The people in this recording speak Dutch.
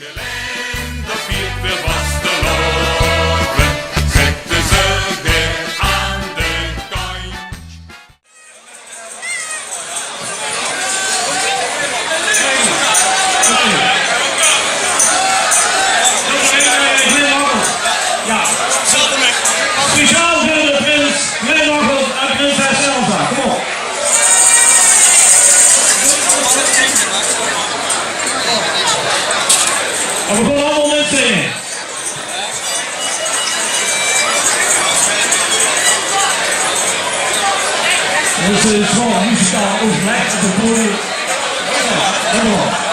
Gelände viert weer vasteloven, zetten ze weer aan de kant. Ja, speciaal voor de prins Glenmachel en prinses Elsa. Kom op. En we begonnen allemaal met zingen. Het is gewoon muzikaal overleg op het podium. Kom op.